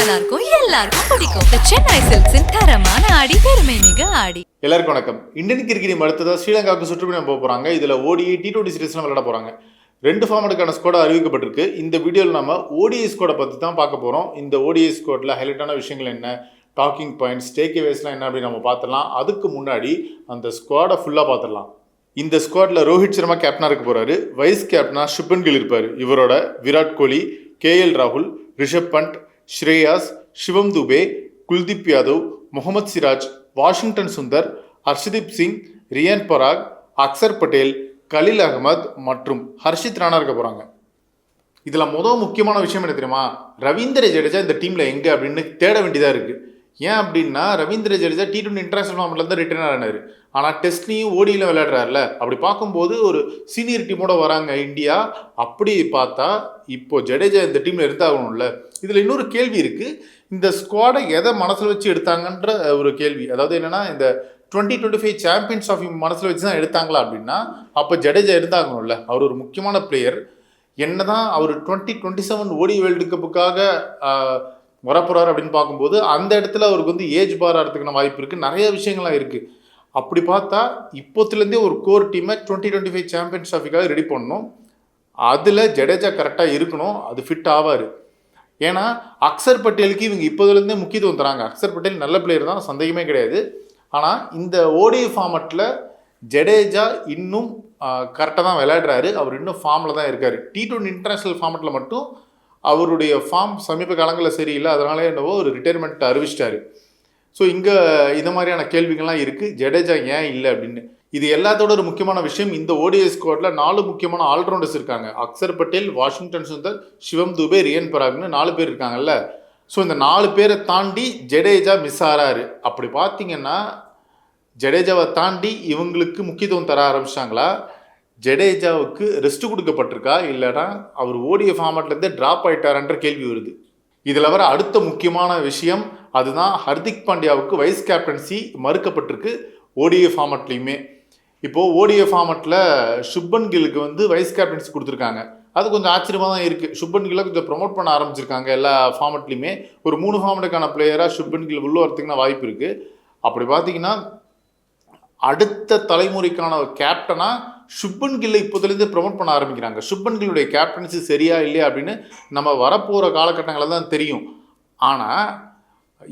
நல்லா இருக்கும், எல்லாருக்கும் பிடிக்கும். The Chennai Silks இன் தரமான ஆடி, பெருமை மிகு ஆடி. எல்லாருக்கும் வணக்கம். இந்தியன் கிரிக்கெட் அடுத்ததாக ஸ்ரீலங்காவுக்கு சுற்றுப்பயணம் போக போகிறாங்க. இதில் ஓடிஐ T20 சீரீஸ்லாம் விளையாட போகிறாங்க. 2 ஃபார்மேட்டுக்கான ஸ்குவாட் அறிவிக்கப்பட்டிருக்கு. இந்த வீடியோவில் நம்ம ஓடிஐ ஸ்குவாடை பற்றி தான் பார்க்க போகிறோம். இந்த ஓடிஐ ஸ்குவாடில் ஹைலைட்டான விஷயங்கள் என்ன, டாக்கிங் பாயிண்ட்ஸ், டேக்அவேஸ்லாம் என்ன அப்படின்னு நம்ம பார்த்துடலாம். அதுக்கு முன்னாடி அந்த ஸ்குவாடை ஃபுல்லாக பார்த்துடலாம். இந்த ஸ்குவாடில் ரோஹித் சர்மா கேப்டனாக இருக்க போகிறாரு. வைஸ் கேப்டனாக சுப்மன் கில் இருப்பார். இவரோட விராட் கோலி, KL ராகுல், ரிஷப் பண்ட், ஸ்ரேயாஸ், சிவம் துபே, குல்தீப் யாதவ், முகமது சிராஜ், வாஷிங்டன் சுந்தர், ஹர்ஷதீப் சிங், ரியான் பராக், அக்சர் பட்டேல், கலீல் அகமது மற்றும் ஹர்ஷித் ராணா இருக்க போகிறாங்க. இதில் முக்கியமான விஷயம் என்ன தெரியுமா, ரவீந்திர ஜடேஜா இந்த டீமில் எங்கே அப்படின்னு தேட வேண்டியதாக இருக்குது. ஏன் அப்படின்னா ரவீந்திர ஜடேஜா T20 இன்டர்நேஷனல் ஃபார்மெட்டில் தான் ரிட்டர்ன் ஆனார். ஆனால் டெஸ்ட்லையும் ஓடியில் விளையாடுறாருல, அப்படி பார்க்கும்போது ஒரு சீனியர் டீமோட வராங்க இந்தியா. அப்படி பார்த்தா இப்போ ஜடேஜா இந்த டீமில் எடுத்தாகணும்ல. இதில் இன்னொரு கேள்வி இருக்குது, இந்த ஸ்குவாடை எதை மனசில் வச்சு எடுத்தாங்கன்ற ஒரு கேள்வி. அதாவது என்னென்னா, இந்த 2025 சாம்பியன்ஸ் ஆஃப் மனசில் வச்சு தான் எடுத்தாங்களா அப்படின்னா, அப்போ ஜடேஜா எடுத்தாகணும்ல. அவர் ஒரு முக்கியமான பிளேயர். என்னதான் அவர் 2027 ஓடி வேர்ல்டு கப்புக்காக வரப்போறாரு அப்படின்னு பார்க்கும்போது அந்த இடத்துல அவருக்கு வந்து ஏஜ் பார் ஆகிறதுக்கான வாய்ப்பு இருக்குது. நிறைய விஷயங்கள்லாம் இருக்குது. அப்படி பார்த்தா இப்போத்துலேருந்தே ஒரு கோர் டீமை 2025 சாம்பியன்ஸ் ட்ராஃபிக்காக ரெடி பண்ணணும். அதில் ஜடேஜா கரெக்டாக இருக்கணும், அது ஃபிட் ஆவார். ஏன்னா அக்சர் பட்டேலுக்கு இவங்க இப்போதுலேருந்தே முக்கியத்துவம் தராங்க. அக்சர் பட்டேல் நல்ல பிளேயர் தான், சந்தேகமே கிடையாது. ஆனால் இந்த ஓடிஐ ஃபார்மெட்டில் ஜடேஜா இன்னும் கரெக்டாக தான் விளையாடுறாரு. அவர் இன்னும் ஃபார்மில் தான் இருக்கார். T20 இன்டர்நேஷ்னல் ஃபார்மெட்டில் மட்டும் அவருடைய ஃபார்ம் சமீப காலங்களில் சரியில்லை. அதனால என்னவோ ஒரு ரிட்டையர்மெண்ட் அறிவிச்சிட்டாரு. ஸோ இங்கே இந்த மாதிரியான கேள்விகள்லாம் இருக்குது, ஜடேஜா ஏன் இல்லை அப்படின்னு. இது எல்லாத்தோட ஒரு முக்கியமான விஷயம், இந்த ஓடிஐ ஸ்குவாடில் 4 முக்கியமான ஆல்ரவுண்டர்ஸ் இருக்காங்க. அக்சர் பட்டேல், வாஷிங்டன் சுந்தர், சிவம் துபே, ரியான் பராக்னு 4 பேர் இருக்காங்கல்ல. ஸோ இந்த 4 பேரை தாண்டி ஜடேஜா மிஸ் ஆகிறாரு. அப்படி பார்த்தீங்கன்னா ஜடேஜாவை தாண்டி இவங்களுக்கு முக்கியத்துவம் தர ஆரம்பிச்சிட்டாங்களா, ஜடேஜாவுக்கு ரெஸ்ட் கொடுக்கப்பட்டிருக்கா, இல்லைனா அவர் ஓடிஐ ஃபார்மேட்லேருந்தே ட்ராப் ஆகிட்டாரன்ற கேள்வி வருது. இதில் வர அடுத்த முக்கியமான விஷயம் அதுதான், ஹர்திக் பாண்டியாவுக்கு வைஸ் கேப்டன்சி மறுக்கப்பட்டிருக்கு ஓடிஐ ஃபார்மேட்லேயுமே. இப்போது ஓடிஐ ஃபார்மேட்டில் சுப்மன் கில்லுக்கு வந்து வைஸ் கேப்டன்சி கொடுத்துருக்காங்க. அது கொஞ்சம் ஆச்சரியமாக தான் இருக்குது. சுப்மன் கில்லை கொஞ்சம் ப்ரொமோட் பண்ண ஆரம்பிச்சிருக்காங்க எல்லா ஃபார்மேட்லேயுமே. ஒரு 3 ஃபார்மேட்டுக்கான பிளேயராக சுப்மன் கில் உள்ள வரத்துக்குன்னா வாய்ப்பு இருக்குது. அப்படி பார்த்தீங்கன்னா அடுத்த தலைமுறைக்கான கேப்டனாக சுப்மன் கில்லை இப்போதுலேருந்து ப்ரொமோட் பண்ண ஆரம்பிக்கிறாங்க. சுப்மன் கில்லுடைய கேப்டன்சி சரியா இல்லையா அப்படின்னு நம்ம வரப்போகிற காலகட்டங்களில் தான் தெரியும். ஆனால்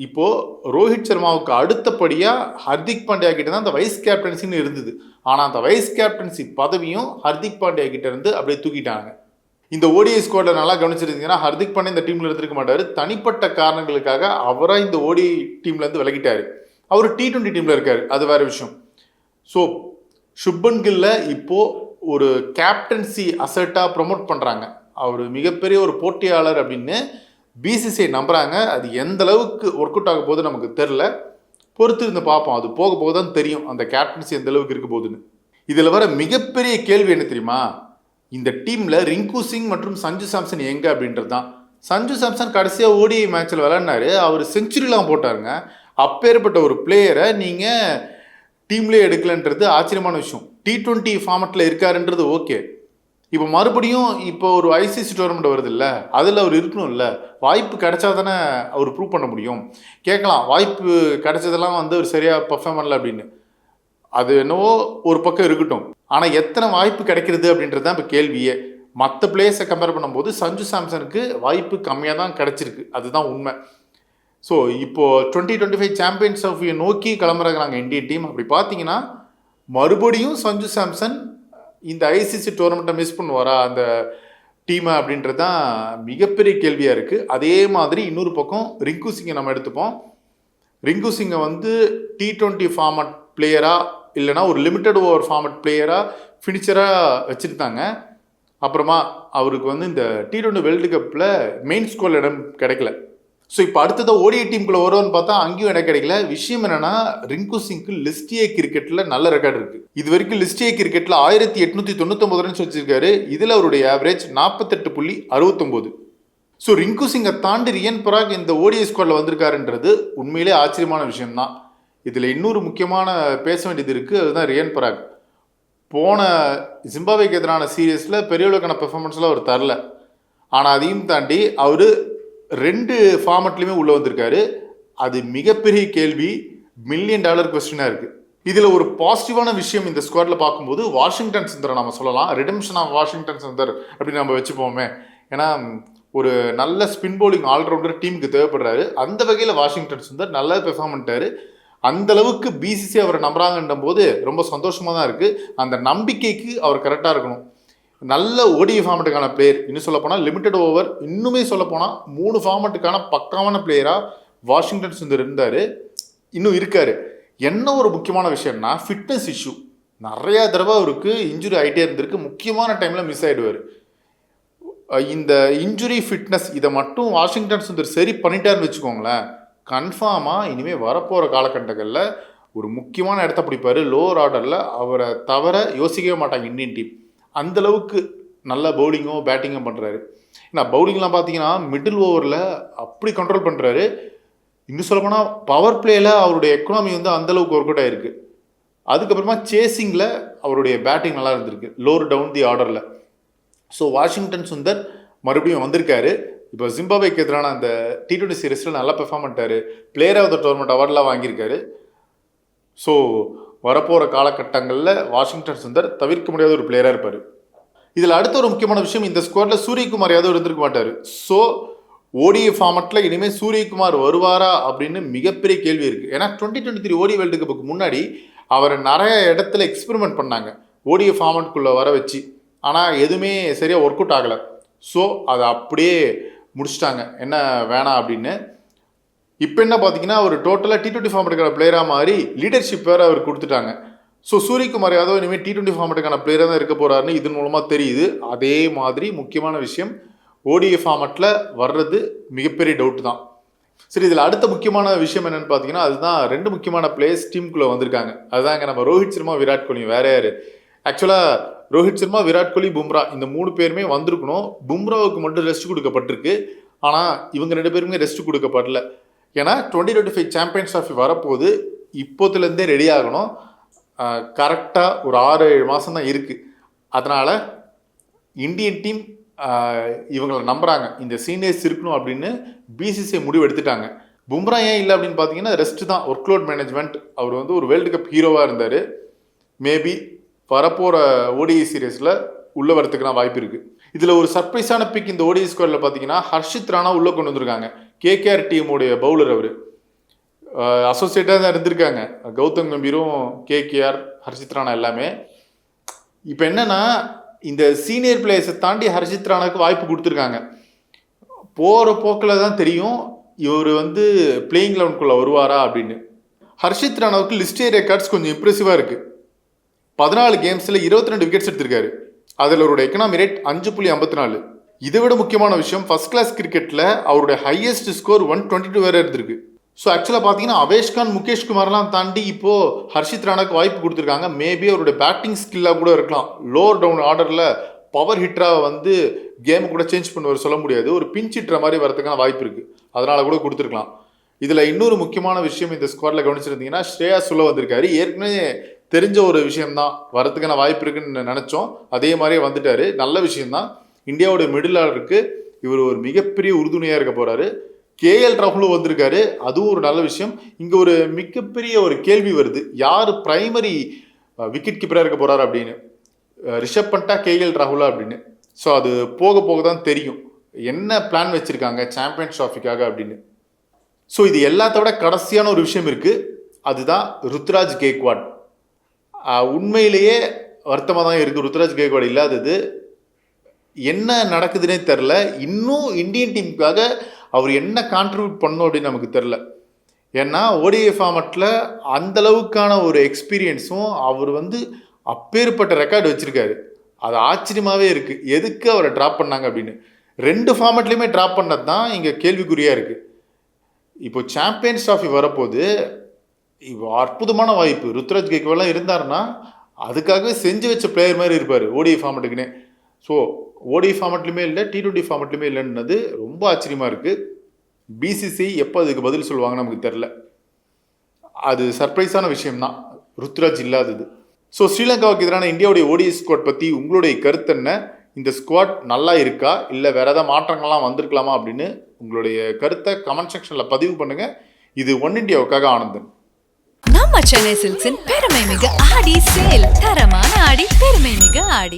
இப்போது ரோஹித் சர்மாவுக்கு அடுத்தபடியாக ஹர்திக் பாண்டியா கிட்ட தான் அந்த வைஸ் கேப்டன்சின்னு இருந்தது. ஆனால் அந்த வைஸ் கேப்டன்சி பதவியும் ஹர்திக் பாண்டியா கிட்ட இருந்து அப்படியே தூக்கிட்டாங்க. இந்த ஓடிஐ ஸ்குவாடில் நல்லா கவனிச்சிருந்தீங்கன்னா ஹர்திக் பாண்டியா இந்த டீமில் இருந்திருக்க மாட்டார். தனிப்பட்ட காரணங்களுக்காக அவராக இந்த ஓடிஐ டீம்லேருந்து விலகிட்டார். அவர் T20 டீமில் இருக்கார், அது வேறு விஷயம். ஸோ சுப்மன் கில்ல இப்போது ஒரு கேப்டன்சி அசட்டாக ப்ரொமோட் பண்ணுறாங்க. அவர் மிகப்பெரிய ஒரு போட்டியாளர் அப்படின்னு BCCI நம்புகிறாங்க. அது எந்த அளவுக்கு ஒர்க் அவுட் ஆக போகுது நமக்கு தெரில, பொறுத்து இருந்து பார்ப்போம். அது போக போக தான் தெரியும் அந்த கேப்டன்சி எந்த அளவுக்கு இருக்க போகுதுன்னு. இதில் வர மிகப்பெரிய கேள்வி என்ன தெரியுமா, இந்த டீமில் ரிங்கு சிங் மற்றும் சஞ்சு சாம்சன் எங்கே அப்படின்றது தான். சஞ்சு சாம்சன் கடைசியாக ஓடிஐ மேட்ச்சில் விளையாடினாரு, அவர் செஞ்சுரிலாம் போட்டாருங்க. அப்பேற்பட்ட ஒரு பிளேயரை நீங்கள் டீம்லேயே எடுக்கலன்றது ஆச்சரியமான விஷயம். T20 ஃபார்மெட்டில் இருக்காருன்றது okay. இப்போ மறுபடியும் இப்போ ஒரு ICC டோர்னமெண்ட் வருது இல்லை, அதில் அவர் இருக்கணும்ல. வாய்ப்பு கிடைச்சா தானே அவர் ப்ரூவ் பண்ண முடியும். கேட்கலாம், வாய்ப்பு கிடைச்சதெல்லாம் வந்து அவர் சரியாக பர்ஃபார்ம் பண்ணல அப்படின்னு. அது என்னவோ ஒரு பக்கம் இருக்கட்டும். ஆனால் எத்தனை வாய்ப்பு கிடைக்கிறது அப்படின்றது தான் இப்போ கேள்வியே. மற்ற பிளேயர்ஸை கம்பேர் பண்ணும்போது சஞ்சு சாம்சனுக்கு வாய்ப்பு கம்மியாக தான் கிடச்சிருக்கு, அதுதான் உண்மை. ஸோ இப்போது 2025 சாம்பியன்ஸ் ஆஃப் நோக்கி கிளம்புறாங்க இந்தியன் டீம். அப்படி பார்த்தீங்கன்னா மறுபடியும் சஞ்சு சாம்சன் இந்த ICC டோர்னமெண்ட்டை மிஸ் பண்ணுவாரா அந்த டீமை அப்படின்றது தான் மிகப்பெரிய கேள்வியாக இருக்குது. அதே மாதிரி இன்னொரு பக்கம் ரிங்கு சிங்கை நம்ம எடுத்துப்போம். ரிங்கு சிங்கை வந்து T20 ஃபார்மட் பிளேயராக இல்லைனா ஒரு லிமிட்டட் ஓவர் ஃபார்மட் பிளேயராக ஃபினிஷராக வச்சுருந்தாங்க. அப்புறமா அவருக்கு வந்து இந்த T20 வேர்ல்டு கப்பில் மெயின் ஸ்கோரில் இடம் கிடைக்கல. ஸோ இப்போ அடுத்ததாக ஓடிஐ டீமுக்குள்ளே வருவோன்னு பார்த்தா அங்கேயும் இடம் கிடைக்கல. விஷயம் என்னென்னா, ரிங்கு சிங்க்கு லிஸ்ட் ஏ கிரிக்கெட்டில் நல்ல ரெக்கார்டு இருக்குது. இது வரைக்கும் லிஸ்ட் ஏ கிரிக்கெட்டில் 1899 ரன்ஸ் வச்சிருக்காரு. இதில் அவருடைய ஆவரேஜ் 48.69. ஸோ ரிங்கு சிங்கை தாண்டி ரியான் பராக் இந்த ஓடிஐ ஸ்குவாடில் வந்திருக்காருன்றது உண்மையிலே ஆச்சரியமான விஷயம்தான். இதில் இன்னொரு முக்கியமான பேச வேண்டியது இருக்குது, அதுதான் ரியான் பராக். போன ஜிம்பாப்வேக்கு எதிரான சீரீஸில் பெரிய அளவுக்கான பெர்ஃபார்மன்ஸ்லாம் அவர் தரல. ஆனால் அதையும் தாண்டி அவர் 2 ஃபார்மட்லையுமே உள்ளே வந்திருக்காரு. அது மிகப்பெரிய கேள்வி, $1 மில்லியன் கொஸ்டினாக இருக்குது. இதில் ஒரு பாசிட்டிவான விஷயம் இந்த ஸ்குவாடில் பார்க்கும்போது வாஷிங்டன் சுந்தரை நம்ம சொல்லலாம். ரிடம்ஷன் ஆஃப் வாஷிங்டன் சுந்தர் அப்படின்னு நம்ம வச்சுப்போமே. ஏன்னா ஒரு நல்ல ஸ்பின் பவுலிங் ஆல்ரவுண்டர் டீமுக்கு தேவைப்படுறாரு. அந்த வகையில் வாஷிங்டன் சுந்தர் நல்லா பெர்ஃபார்ம் பண்ணிட்டாரு. அந்த அளவுக்கு பிசிசி அவரை நம்புறாங்கன்ற போது ரொம்ப சந்தோஷமாக தான் இருக்குது. அந்த நம்பிக்கைக்கு அவர் கரெக்டாக இருக்கணும். நல்ல ஓடிஐ ஃபார்மட்டுக்கான பிளேயர், இன்னும் சொல்லப்போனால் லிமிட்டட் ஓவர், இன்னுமே சொல்லப்போனால் 3 ஃபார்மட்டுக்கான பக்காவான பிளேயராக வாஷிங்டன் சுந்தர் இருந்தார், இன்னும் இருக்கார். என்ன ஒரு முக்கியமான விஷயம்னா ஃபிட்னஸ் இஷ்யூ. நிறையா தடவை அவருக்கு இன்ஜுரி ஆகிட்டே இருந்திருக்கு. முக்கியமான டைமில் மிஸ் ஆகிடுவார். இந்த இன்ஜுரி ஃபிட்னஸ் இதை மட்டும் வாஷிங்டன் சுந்தர் சரி பண்ணிட்டாருன்னு வச்சுக்கோங்களேன், கன்ஃபார்மாக இனிமேல் வரப்போகிற காலகட்டங்களில் ஒரு முக்கியமான இடத்த பிடிப்பார். லோவர் ஆர்டரில் அவரை தவிர யோசிக்கவே மாட்டாங்க இந்தியன் டீம். அந்தளவுக்கு நல்ல பவுலிங்கோ பேட்டிங்கோ பண்ணுறாரு. ஏன்னா பவுலிங்லாம் பார்த்தீங்கன்னா மிடில் ஓவரில் அப்படி கண்ட்ரோல் பண்ணுறாரு. இன்னும் சொல்லப்போனால் பவர் பிளேயில் அவருடைய எக்கனாமி வந்து அந்தளவுக்கு ஒர்க் அவுட் ஆகிருக்கு. அதுக்கப்புறமா சேசிங்கில் அவருடைய பேட்டிங் நல்லா இருந்திருக்கு, லோவர் டவுன் தி ஆர்டரில். ஸோ வாஷிங்டன் சுந்தர் மறுபடியும் வந்திருக்காரு. இப்போ ஜிம்பாப்வேக்கு எதிரான அந்த T20 சீரீஸில் நல்லா பெர்ஃபார்ம் பண்ணிட்டாரு. பிளேயர் ஆஃப் த டோர்னமெண்ட் அவார்டெலாம் வாங்கியிருக்காரு. ஸோ வரப்போகிற காலகட்டங்களில் வாஷிங்டன் சுந்தர் தவிர்க்க முடியாத ஒரு பிளேயராக இருப்பார். இதில் அடுத்த ஒரு முக்கியமான விஷயம், இந்த ஸ்குவாடில் சூரியகுமார் யாதவ் இருந்திருக்க மாட்டார். ஸோ ஓடிஐ ஃபார்மட்டில் இனிமேல் சூரியகுமார் வருவாரா அப்படின்னு மிகப்பெரிய கேள்வி இருக்குது. ஏன்னா 2023 ஓடி வேர்ல்டு கப்புக்கு முன்னாடி அவரை நிறைய இடத்துல எக்ஸ்பெரிமெண்ட் பண்ணாங்க ஓடிஐ ஃபார்மட்குள்ளே வர வச்சு. ஆனால் எதுவுமே சரியாக ஒர்க் அவுட் ஆகலை. ஸோ அதை அப்படியே முடிச்சிட்டாங்க, என்ன வேணாம் அப்படின்னு. இப்போ என்ன பார்த்தீங்கன்னா அவர் டோட்டலாக T20 ஃபார்மட்டுக்கான பிளேயராக மாறி லீடர்ஷிப் வேறு அவர் கொடுத்துட்டாங்க. ஸோ சூரியகுமார் யாதவ் இனிமேல் T20 ஃபார்மட்டுக்கான பிளேயராக தான் இருக்க போகிறாருன்னு இதன் மூலமாக தெரியுது. அதே மாதிரி முக்கியமான விஷயம், ஓடிஐ ஃபார்மட்டில் வர்றது மிகப்பெரிய டவுட் தான். சரி, இதில் அடுத்த முக்கியமான விஷயம் என்னென்னு பார்த்தீங்கன்னா, அதுதான் 2 முக்கியமான பிளேயர்ஸ் டீமுக்குள்ளே வந்திருக்காங்க. அதுதாங்க நம்ம ரோஹித் சர்மா, விராட் கோலி. வேற யார்? ஆக்சுவலாக ரோஹித் சர்மா, விராட் கோலி, பும்ரா இந்த 3 பேருமே வந்திருக்கணும். பும்ராவுக்கு மட்டும் ரெஸ்ட் கொடுக்கப்பட்டிருக்கு. ஆனால் இவங்க 2 பேருமே ரெஸ்ட் கொடுக்கப்படல. ஏன்னா 2025 சாம்பியன்ஸ் ட்ராஃபி வரப்போது, இப்போத்துலேருந்தே ரெடி ஆகணும். கரெக்டாக ஒரு 6-7 மாதம் தான் இருக்குது. அதனால் இந்தியன் டீம் இவங்களை நம்புகிறாங்க, இந்த சீனியர்ஸ் இருக்கணும் அப்படின்னு பிசிசிஐ முடிவு எடுத்துட்டாங்க. பும்ரா ஏன் இல்லை அப்படின்னு பார்த்தீங்கன்னா ரெஸ்ட் தான், ஒர்க்லோட் மேனேஜ்மெண்ட். அவர் வந்து ஒரு வேர்ல்டு கப் ஹீரோவாக இருந்தார். மேபி வரப்போகிற ஓடிஐ சீரீஸில் உள்ளே வரத்துக்குலாம் வாய்ப்பு இருக்குது. இதில் ஒரு சர்ப்ரைஸான பிக் இந்த ஓடிஐ ஸ்குவாடில் பார்த்தீங்கன்னா ஹர்ஷித் ராணா உள்ளே கொண்டு வந்திருக்காங்க. KKR டீமுடைய bowler. அவர் அசோசியேட்டாக தான் இருந்திருக்காங்க. கௌதம் கம்பீரும் கேகேஆர், ஹர்ஷித் ராணா எல்லாமே. இப்போ என்னென்னா இந்த சீனியர் பிளேயர்ஸை தாண்டி ஹர்ஷித் ராணாவுக்கு வாய்ப்பு கொடுத்துருக்காங்க. போகிற போக்கில் தான் தெரியும் இவர் வந்து பிளேயிங் லெவனுக்குள்ளே வருவாரா அப்படின்னு. ஹர்ஷித் ராணாவுக்கு லிஸ்டே ரெக்கார்ட்ஸ் கொஞ்சம் இம்ப்ரெசிவாக இருக்குது. 14 கேம்ஸில் 22 விக்கெட்ஸ் எடுத்திருக்காரு. அதில் அவருடைய எக்கனாமி ரேட் 5.54. இதை விட முக்கியமான விஷயம், ஃபர்ஸ்ட் கிளாஸ் கிரிக்கெட்டில் அவருடைய ஹையஸ்ட் ஸ்கோர் 122 வேறு இருந்திருக்கு. ஸோ ஆக்சுவலாக பார்த்தீங்கன்னா அவேஷ்கான், முகேஷ் குமார்லாம் தாண்டி இப்போது ஹர்ஷித் ராணாக்கு வாய்ப்பு கொடுத்துருக்காங்க. மேபி அவருடைய பேட்டிங் ஸ்கில்லாக கூட இருக்கலாம். லோவர் டவுன் ஆர்டரில் பவர் ஹிட்டராக வந்து கேமை கூட சேஞ்ச் பண்ணுவார், சொல்ல முடியாது. ஒரு பிஞ்ச் ஹிட்டர மாதிரி வரதுக்கான வாய்ப்பு இருக்குது. அதனால் கூட கொடுத்துருக்கலாம். இதில் இன்னொரு முக்கியமான விஷயம் இந்த ஸ்குவாடில் கவனிச்சிருந்தீங்கன்னா, ஸ்ரேயாஸ் உள்ள வந்திருக்காரு. ஏற்கனவே தெரிஞ்ச ஒரு விஷயம்தான், வரதுக்கான வாய்ப்பு இருக்குன்னு நினச்சோம். அதே மாதிரியே வந்துட்டார். நல்ல விஷயம்தான். இந்தியாவோட மிடில் ஆர்டருக்கு இவர் ஒரு மிகப்பெரிய உறுதுணையாக இருக்க போகிறாரு. கேஎல் ராகுலும் வந்திருக்காரு, அதுவும் ஒரு நல்ல விஷயம். இங்கே ஒரு மிகப்பெரிய ஒரு கேள்வி வருது, யார் பிரைமரி விக்கெட் கீப்பராக இருக்க போகிறார் அப்படின்னு. ரிஷப் பண்டா, கேஎல் ராகுலா அப்படின்னு. ஸோ அது போக போக தான் தெரியும் என்ன பிளான் வச்சுருக்காங்க சாம்பியன்ஸ் ட்ராஃபிக்காக அப்படின்னு. ஸோ இது எல்லாத்தோட கடைசியான ஒரு விஷயம் இருக்குது, அதுதான் ருத்ராஜ் கேக்வாட். உண்மையிலேயே வருத்தமாக தான் இருக்குது ருத்ராஜ் கேக்வாட் இல்லாதது. என்ன நடக்குதுன்னே தெரில. இன்னும் இந்தியன் டீமுக்காக அவர் என்ன கான்ட்ரிபியூட் பண்ணணும் அப்படின்னு நமக்கு தெரில. ஏன்னா ஓடிஐ ஃபார்மட்டில் அந்தளவுக்கான ஒரு எக்ஸ்பீரியன்ஸும் அவர் வந்து அப்பேற்பட்ட ரெக்கார்டு வச்சுருக்காரு. அது ஆச்சரியமாகவே இருக்குது. எதுக்கு அவரை ட்ராப் பண்ணாங்க அப்படின்னு. 2 ஃபார்மட்லேயுமே ட்ராப் பண்ணது தான் இங்கே கேள்விக்குறியாக இருக்குது. இப்போ சாம்பியன்ஸ் ட்ராஃபி வரப்போது, இப்போ அற்புதமான வாய்ப்பு. ருத்ராஜ் கேக்வாட்லாம் இருந்தாருன்னா அதுக்காகவே செஞ்சு வச்ச பிளேயர் மாதிரி இருப்பார் ஓடிஐ ஃபார்மட்டுக்குன்னே. ஸோ ஓடிஐ ஃபார்மட்லையுமே இல்லை, T20 ஃபார்மட்லையுமே இல்லைன்றது ரொம்ப ஆச்சரியமாக இருக்குது. பிசிசி எப்போ அதுக்கு பதில் சொல்லுவாங்கன்னு நமக்கு தெரில. அது சர்ப்ரைஸான விஷயம்தான் ருத்ராஜ் இல்லாதது. ஸோ ஸ்ரீலங்காவுக்கு எதிரான இந்தியாவுடைய ஓடிஐ ஸ்குவாட் பற்றி உங்களுடைய கருத்து என்ன? இந்த ஸ்குவாட் நல்லா இருக்கா இல்லை வேற ஏதாவது மாற்றங்கள்லாம் வந்திருக்கலாமா அப்படின்னு உங்களுடைய கருத்தை கமெண்ட் செக்ஷனில் பதிவு பண்ணுங்கள். இது ஒன் இண்டியாவுக்காக ஆனந்தன். நம்ம சென்னை சில்க்ஸின் பெருமை மிகு ஆடி சேல். தரமான ஆடி, பெருமை மிகு ஆடி.